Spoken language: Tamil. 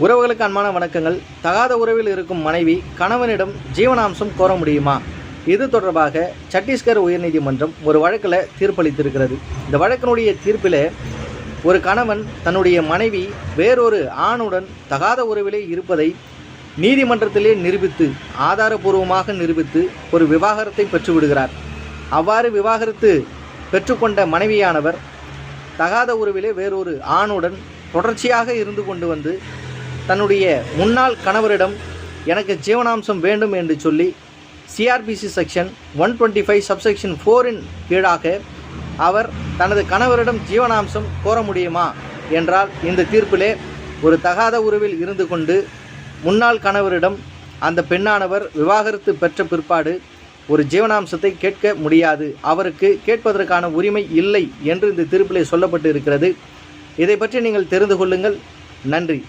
உறவுகளுக்கு அன்பான வணக்கங்கள். தகாத உறவில் இருக்கும் மனைவி கணவனிடம் ஜீவனாம்சம் கோர முடியுமா? இது தொடர்பாக சத்தீஸ்கர் உயர்நீதிமன்றம் ஒரு வழக்கில் தீர்ப்பளித்திருக்கிறது. இந்த வழக்கினுடைய தீர்ப்பில் ஒரு கணவன் தன்னுடைய மனைவி வேறொரு ஆணுடன் தகாத உறவிலே இருப்பதை நீதிமன்றத்திலே நிரூபித்து ஆதாரபூர்வமாக நிரூபித்து ஒரு விவாகரத்தை பெற்றுவிடுகிறார். அவ்வாறு விவாகரத்து பெற்றுக்கொண்ட மனைவியானவர் தகாத உறவிலே வேறொரு ஆணுடன் தொடர்ச்சியாக இருந்து கொண்டு வந்து தன்னுடைய முன்னாள் கணவரிடம் எனக்கு ஜீவனாம்சம் வேண்டும் என்று சொல்லி சிஆர்பிசி செக்ஷன் 125 சப்செக்ஷன் 4 கீழாக அவர் தனது கணவரிடம் ஜீவனாம்சம் கோர முடியுமா என்றால், இந்த தீர்ப்பிலே ஒரு தகாத உறவில் இருந்து கொண்டு முன்னாள் கணவரிடம் அந்த பெண்ணானவர் விவாகரத்து பெற்ற பிற்பாடு ஒரு ஜீவனாம்சத்தை கேட்க முடியாது, அவருக்கு கேட்பதற்கான உரிமை இல்லை என்று இந்த தீர்ப்பிலே சொல்லப்பட்டு இருக்கிறது. இதை பற்றி நீங்கள் தெரிந்து கொள்ளுங்கள். நன்றி.